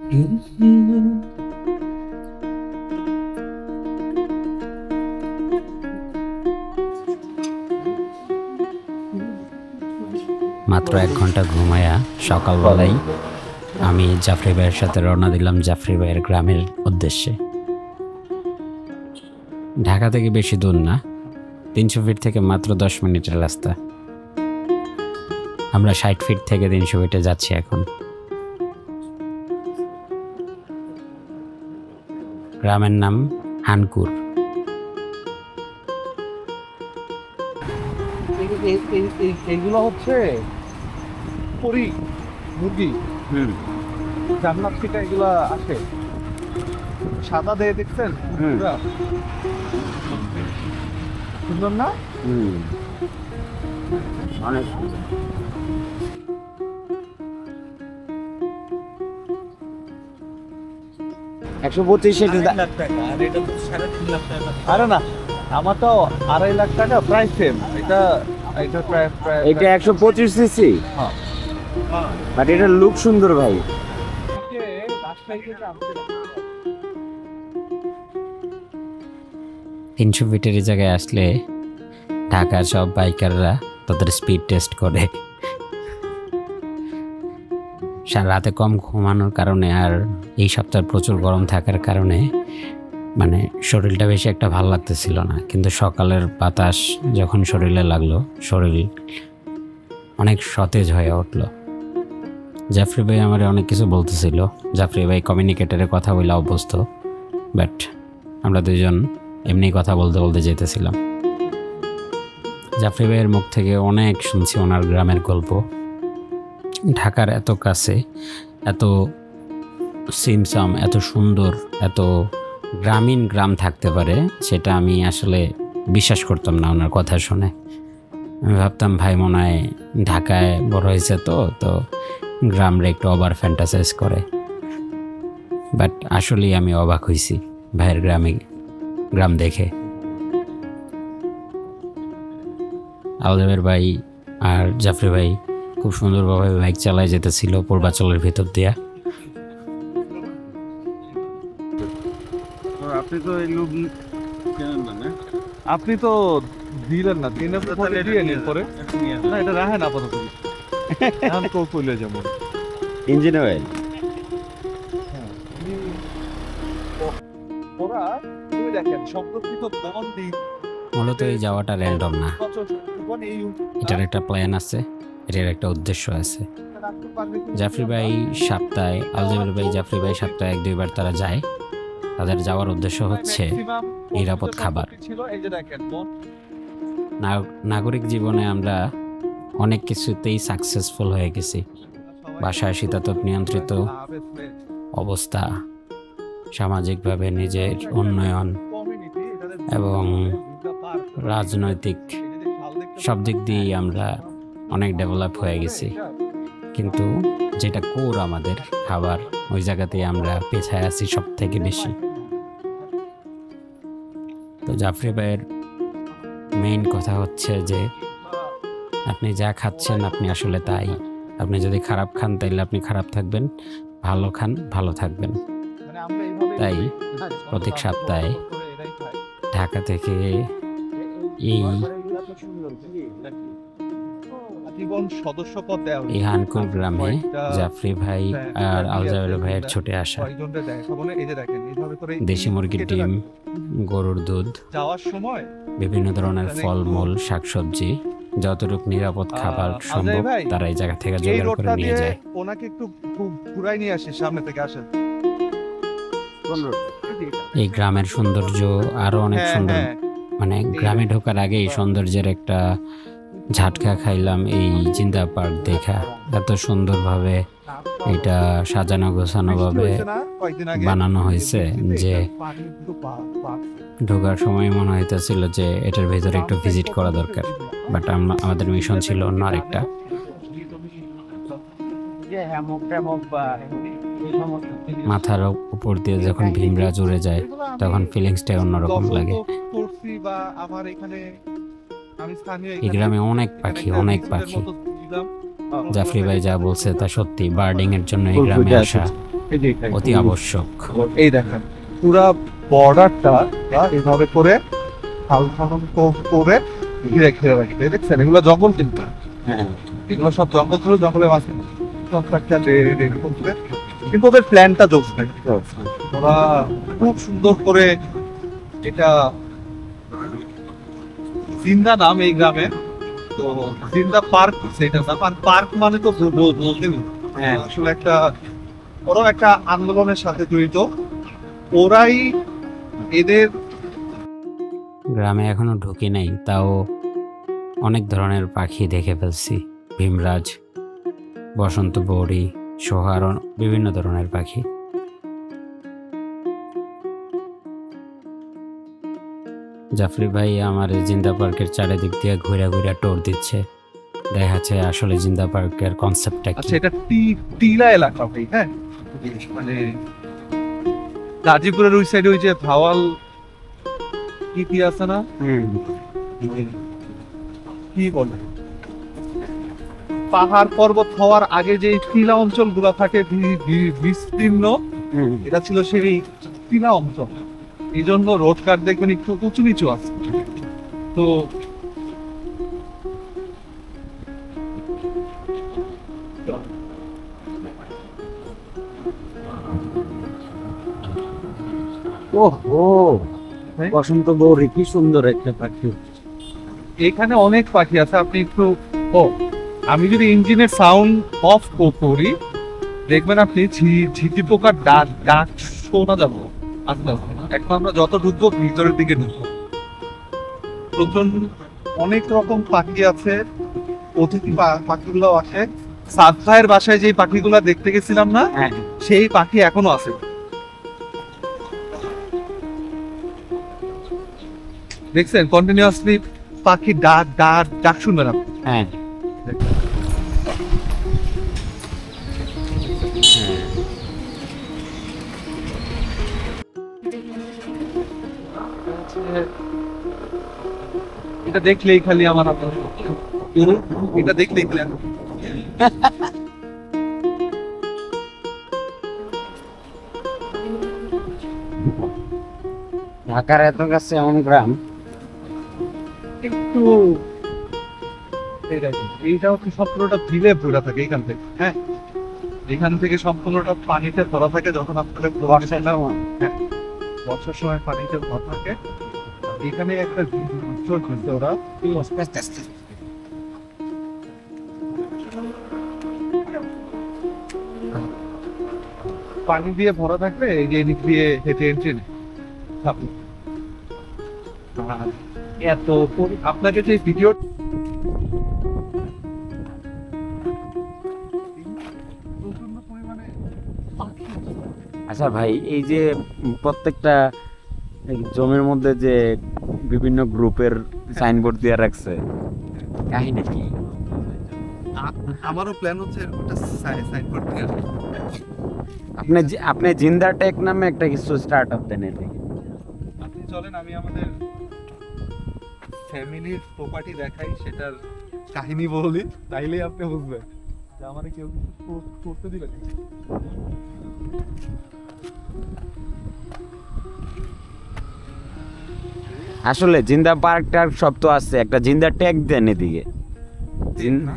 মাত্র 1 ঘন্টা ঘুমায়া সকালবেলায় আমি জাফরি ভাইয়ের সাথে রওনা দিলাম জাফরি ভাইয়ের গ্রামের উদ্দেশ্যে। ঢাকা থেকে বেশি দূর না, 300 ফিট থেকে মাত্র 10 মিনিটের রাস্তা। আমরা 60 ফিট থেকে 300 ফিটে যাচ্ছি এখন। গ্রামের নাম হানকুর। এইগুলো হচ্ছে মুরগি। জান্নাত থেকে এগুলা আসে, সাদা দিয়ে দেখছেন? সুন্দর না? অনেক আরে না, আমার তো 2.5 লাখ টাকা প্রাইস সেম। এটা 125 সিসি, বাট এটা লুক সুন্দর ভাই। 300 ফিটের এই জায়গায় আসলে ঢাকার সব বাইকাররা তাদের স্পিড টেস্ট করে। রাতে কম ঘুমানোর কারণে আর এই সপ্তাহে প্রচুর গরম থাকার কারণে মানে শরীরটা বেশি একটা ভালো লাগতেছিল না, কিন্তু সকালের বাতাস যখন শরীরে লাগলো শরীর অনেক সতেজ হয়ে উঠল। জাফরি ভাই আমার অনেক কিছু বলতেছিল। জাফরি ভাই কমিউনিকেটরে কথা বলে অভ্যস্ত, বাট আমরা দুজন এমনি কথা বলতে বলতে যেতেছিলাম। জাফরি ভাইয়ের মুখ থেকে অনেক শুনছি ওনার গ্রামের গল্প। ঢাকার এত কাছে এত সিমসাম, এত সুন্দর, এত গ্রামীণ গ্রাম থাকতে পারে সেটা আমি আসলে বিশ্বাস করতাম না ওনার কথা শুনে। আমি ভাবতাম ভাই মনে হয় ঢাকায় বড় হয়েছে তো গ্রামরে একটু ওভার ফ্যান্টাসাইজ করে, বাট আসলেই আমি অবাক হয়েছি ভাইয়ের গ্রাম দেখে। আলজাবের ভাই আর জাফরি ভাই খুব সুন্দরভাবে বাইক চালায় যেতেছিল পূর্বাচলের ভিতর দিয়া। আপনি তো দিলেন না, পরে না, এটা রাখেন আপাতত। যেমন ইঞ্জিন অয়েল দেখেন সংরক্ষিত বন্দি। মূলত এই যাওয়াটা র্যান্ডম না, এটার একটা প্ল্যান আছে, এটার একটা উদ্দেশ্য আছে। জাফরি ভাই সপ্তাহে, আলজাবের ভাই জাফরি ভাই সপ্তাহে 1-2 বার তারা যায়। তাদের যাওয়ার উদ্দেশ্য হচ্ছে নিরাপদ খাবার। নাগরিক জীবনে আমরা অনেক কিছুতেই সাকসেসফুল হয়ে গেছি। বাসায় শীতাতপ নিয়ন্ত্রিত অবস্থা, সামাজিকভাবে নিজের উন্নয়ন এবং রাজনৈতিক সব দিক দিয়েই আমরা অনেক ডেভেলপ হয়ে গেছি, কিন্তু যেটা কোর আমাদের খাবার, ওই জায়গাতেই আমরা পেছায় আছি সব থেকে বেশি। তো জাফরি ভাইয়ের মেইন কথা হচ্ছে যে আপনি যা খাচ্ছেন আপনি আসলে তাই। আপনি যদি খারাপ খান তাইলে আপনি খারাপ থাকবেন, ভালো খান ভালো থাকবেন। তাই প্রত্যেক সপ্তাহে ঢাকা থেকে এই হানকুর গ্রামে জাফরি ভাই আর আলজাবের ভাইয়ের ছুটে আসা দেশি মুরগির ডিম, গরুর দুধ, বিভিন্ন ধরনের ফলমূল, শাকসবজি, যতটুকু নিরাপদ খাবার সম্ভব তারা এই জায়গা থেকে জোগাড় করে নিয়ে যায়। ওনাকে একটু ঘুরাই নিয়ে আসে, সামনে থেকে আসেন। এই গ্রামের সৌন্দর্য আরো অনেক সুন্দর, মানে গ্রামে ঢোকার আগেই সৌন্দর্যের একটা ঝাটকা খাইলাম এই জিন্দা পার্ক দেখা। এত সুন্দরভাবে এটা সাজানো গোছানো ভাবে বানানো হয়েছে যে ঢোকার সময় মনে হইতেছিল যে এটার ভেতরে একটু ভিজিট করা দরকার, বাট আমাদের মিশন ছিল অন্য আরেকটা। মাথার উপর দিয়ে যখন ভীমরাজ উড়ে যায় তখন ফিলিংসটাই অন্যরকম লাগে। এই গ্রামে অনেক পাখি, অনেক পাখি। জাফরি ভাই যা বলছে তা সত্যি, বার্ডিং এর জন্য এই গ্রামে আসা অতি আবশ্যক। এই দেখেন পুরা বর্ডারটা এইভাবে করে খাল খনন করে ঘিরে ঘিরে রাখবে, দেখছেন এগুলো জঙ্গল কিন্তু এগুলো সব জঙ্গল ছিল, জঙ্গলের মাঝে কনস্ট্রাকচার রেডি করতে, কিন্তু ওদের প্ল্যানটা জোস নাই, ওরা খুব সুন্দর করে এটা জিন্দা নাম এই গ্রামে, তো জিন্দা পার্ক সেটা না, পার্ক মানে তো বলতে আসলে একটা ওরাও একটা আন্দোলনের সাথে জড়িত, ওরাই এদের গ্রামে এখনো ঢুকি নাই, তাও অনেক ধরনের পাখি দেখে ফেলছি। ভীমরাজ, বসন্ত বৌরি সহ আরো বিভিন্ন ধরনের পাখি। জাফরি ভাই আমার জিন্দা পার্কের চারিদিক দিয়ে ঘুরে ঘুরে টোর দিচ্ছে, দেখাচ্ছে আসলে জিন্দা পার্কের কনসেপ্টটা কি। আচ্ছা এটা টিলা এলাকা ভাই, হ্যাঁ মানে গাজীপুরের ওই সাইডে ওই যে ভাওয়াল কি আছে না, কি বলে পাহাড় পর্বত হওয়ার আগে যে টিলা অঞ্চল গুলা থাকে বিস্তীর্ণ, এটা ছিল সেই টিলা অঞ্চল, এই জন্য রোড কাট দেখবেন একটু উঁচু নিচু আছে। তো বসন্ত গৌরী কি সুন্দর একটা পাখি। এখানে অনেক পাখি আছে, আপনি একটু আমি যদি ইঞ্জিনের সাউন্ড অফ করি দেখবেন আপনি ঝিঁটি পোকার ডাক শোনা যাবো আস্তে আস্তে। এখন আমরা যত ঢুকবো ভিতরের দিকে ঢুকবো, প্রচন্ড অনেক রকম পাখি আছে, অতিথি পাখিগুলো আসে। সাদ ভাইয়ের বাসায় যে পাখিগুলো দেখতে গেছিলাম না, সেই পাখি এখনো আছে। দেখছেন কন্টিনিউয়াসলি পাখি ডাক শুনবেন আপনি। হ্যাঁ এটা দেখলেই খালি আমার এটা দেখলেই খালি ঢাকার এত কাছে এমন গ্রাম, একটু এইটা হচ্ছে সম্পূর্ণটা ভিলে ভরা থাকে এখান থেকে, হ্যাঁ এখান থেকে সম্পূর্ণটা পানিতে ধরা থাকে। যখন আপনাদের বর্ষার সময় পানিতে ধরা থাকে, এখানে একটা করছে ওরা পানি দিয়ে ভরা থাকবে, এই যে এদিক দিয়ে হেঁটে এন্ট্রি এত আপনাকে যে ভিডিও আচ্ছা ভাই, এই যে প্রত্যেকটা জমির মধ্যে যে বিভিন্ন গ্রুপের সাইনবোর্ড দিয়ে রাখছে, কাহিনী কি? আমারও প্ল্যান হচ্ছে ওটা সাইনবোর্ড দিয়ে আপনি জিন্দা টেক নামে একটা কিছু স্টার্টআপ দেন এদিকে। আপনি চলেন আমি আমাদের ফ্যামিলির প্রপার্টি দেখাই, সেটার কাহিনী বলি, তাইলেই আপনি বুঝবেন যে আমার কেউ কিছু করতে দিবে না। আসলে জিন্দা পার্ক টার্ক সব তো আছে, একটা জিন্দা টেক দেন এদিকে।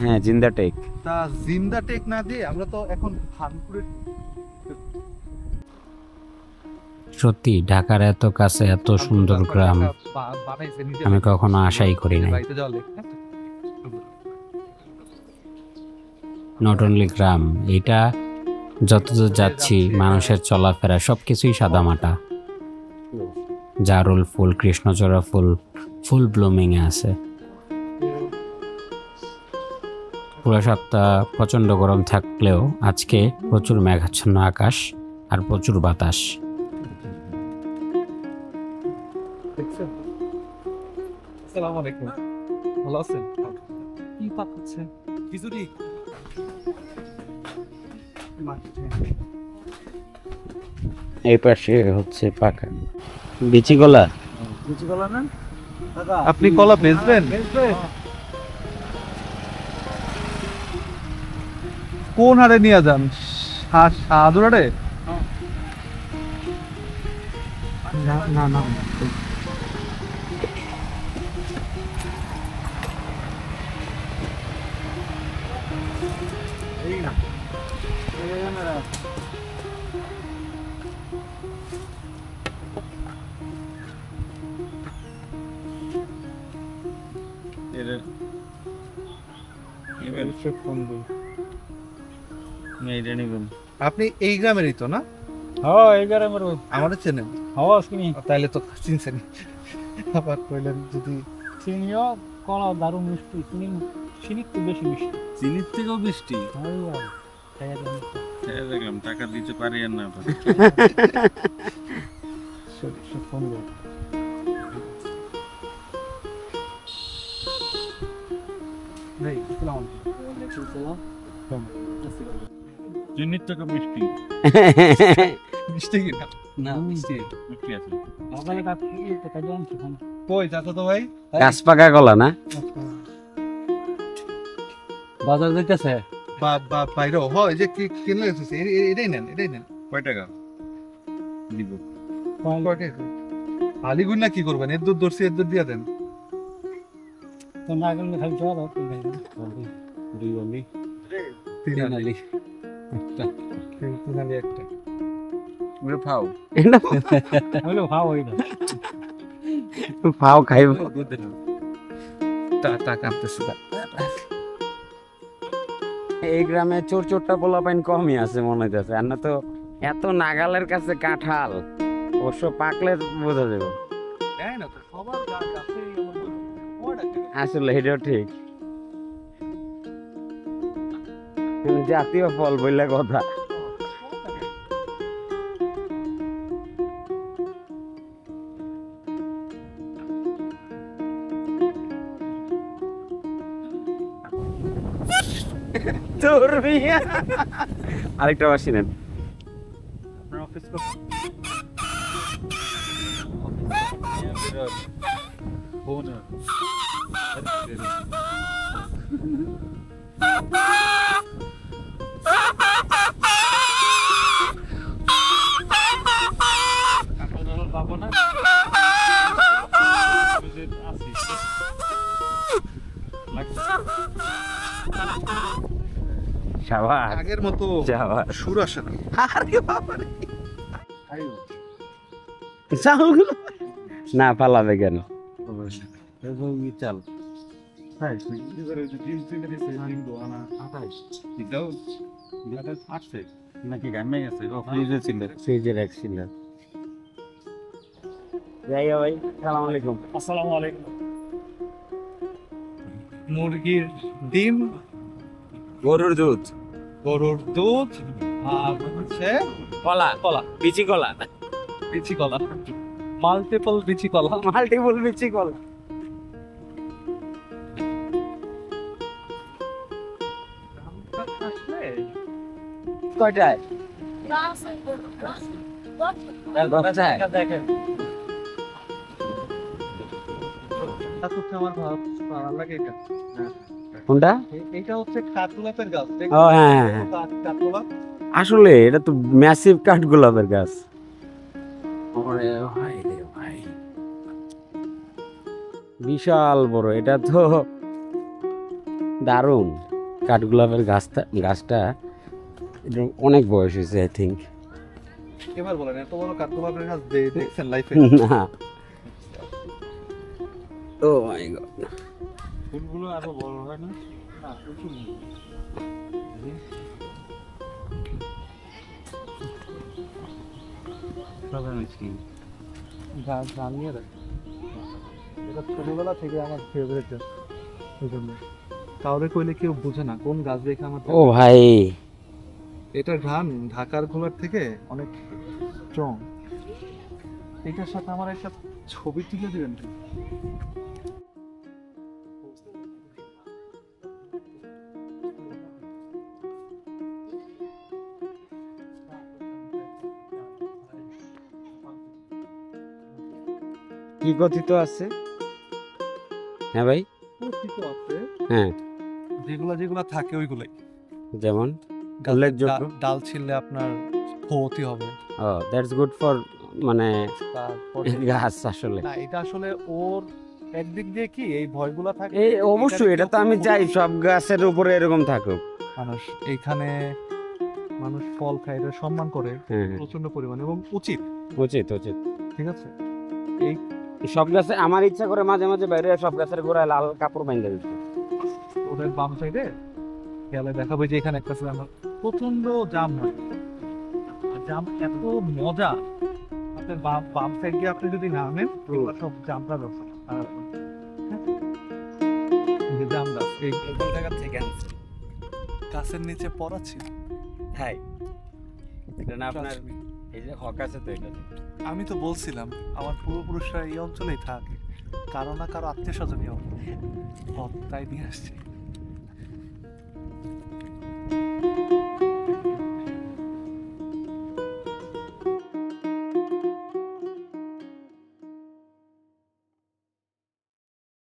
হ্যাঁ জিন্দা টেক। তা জিন্দা টেক না দিয়ে আমরা তো এখন খানপুরের। সত্যি ঢাকার এত কাছে এত সুন্দর গ্রাম আমি কখনো আশাই করি নাই। নট অনলি গ্রাম, এটা যতদূর যাচ্ছি মানুষের চলাফেরা সবকিছুই সাদামাটা। জারুল ফুল, কৃষ্ণচূড়া ফুল ব্লুমিং এ আছে। পুরো সপ্তাহ প্রচন্ড গরম থাকলেও আজকে প্রচুর মেঘাচ্ছন্ন আকাশ আর প্রচুর বাতাস। আসসালামু আলাইকুম, ভালো আছেন? কি পাচ্ছে খিচুড়ি? এই পাশে হচ্ছে পাকা বিচি কলা। না আপনি কলা বেচবেন? কোন হারে নিয়ে যান? সাধুরারে না না আপনি এই গ্রামেরই তো না? হ্যাঁ এই গ্রামের আমাদের চেনেন? হওয়া চিনি তাইলে তো চিনছেন। আবার কইলেন যদি চিনিও কলা দারুণ মিষ্টি চিনি চিনি তো বেশি মিষ্টি চিনির থেকেও বৃষ্টি হয় আর খাইয়া দেন দেখলাম টাকা দিতে পারি আর না পারি। সুন্দর নেই চিনির থেকে মিষ্টি মিষ্টি কিনা? না মিষ্টি মিষ্টি আছে। সকালে কাজ তো কাজ আনছি কই যাতো তো ভাই? গাছ পাকা কলা না? বাজার যাইতেছে বাইরে হয় যে কিনলে গেছে এটাই নেন এটাই নেন। কয় টাকা দিব? আলিগুন না কি করবেন? এর দুধ ধরছি এর দুধ দিয়া দেন। তো না গেলে খালি চল দুই বলি তিন আলি একটা তিন আলি একটা ওরে ফাও হলো ভাও হই না ফাও খাইব। টাকা কাটতেছে। এই গ্রামে চোর চোরটা পোলাপাইন কমই আছে মনে হইতেছে, আর না তো এত নাগালের কাছে কাঁঠাল অবশ্য পাকলে বোঝা যাবে। আসলে এটাও ঠিক, জাতীয় ফল বললে কথা। তোর মিয়া আরেকটা বাসি নেন। শাবাশ, আগের মতো শাবাশ। সুর আসে না। আরে বাবা রে, চালগুলো না পালাবে কেন? চাল নাকি গামে গেছে ফ্রিজে ছিল ফ্রিজে রাখছিল। যাই ভাই, সালাম আলাইকুম। আসসালামু আলাইকুম। মুরগির ডিম, গরুর দুধ, গরুর দুধ আর হচ্ছে কলা, কলা, বিচি কলা, বিচি কলা, মাল্টিপল বিচি কলা। মাল্টিপল বিচি কলা। কয়টায়? দেখেন আমার ভালো লাগে এটা। কোনটা? এটা হচ্ছে কাঠগোলাপের গাছ। ও হ্যাঁ হ্যাঁ, কাঠগোলাপ আসলে এটা তো ম্যাসিভ কাঠগোলাপের গাছ। ওরে ভাই রে ভাই, বিশাল বড়, এটা তো দারুণ। কাঠগোলাপের গাছটা এটা অনেক বয়স হয়েছে আই থিঙ্ক। এবার বলেন এত বড় কাঠগোলাপের গাছ দেখছেন লাইফে? না, ও মাই গড, ফুলগুলো আরো বড় হয় না? গাছ জানিয়ে দেয়। এটা ছোটবেলা থেকে আমার ফেভারিট গাছ, এই জন্য কাউরে কইলে কেউ বোঝে না কোন গাছ দেখে আমার। ও ভাই, এটা ঘ্রাণ ঢাকার গোলাপ থেকে অনেক স্ট্রং। এটার সাথে আমার একটা ছবি তুলে দিবেন? কি কথিত আছে? হ্যাঁ ভাই, কথিত আছে হ্যাঁ, যেগুলা থাকে ওইগুলাই। যেমন উল্লেখযোগ্য, ডাল ছিললে আপনার ক্ষতি হবে। ও দ্যাটস গুড ফর মানে তারপর গাছ আসলে। না এটা আসলে ওর একদিক দিয়ে কি এই ভয়গুলা থাকে। এই অবশ্যই, এটা তো আমি চাই সব গাছের উপরে এরকম থাকুক। মানুষ এইখানে মানুষ ফল খায়, এটা সম্মান করে হ্যাঁ, প্রচন্ড পরিমাণে এবং উচিত, উচিত উচিত। ঠিক আছে। এই সব গাছে আমার ইচ্ছা করে মাঝে মাঝে বাইরে সব গাছের গোড়ায় লাল কাপড় বাইন্ধে দিতে। ওদের বাম সাইডে গেলে দেখাবে যে এখানে একটা আমার প্রচন্ড জাম হয়, আর জাম এত মজা। আপনার বাম সাইড দিয়ে আপনি যদি নামেন সব জামটা রয়েছে আর এই যে জাম গাছ এই কোন জায়গা থেকে আনছে? গাছের নিচে পড়া ছিল। হ্যাঁ, এটা না আপনার এই যে হক আছে তো এটা। আমি তো বলছিলাম আমার পূর্বপুরুষরা এই অঞ্চলেই থাকে, কারো না কারো আত্মীয় স্বজনীয় তাই নিয়ে আসছি।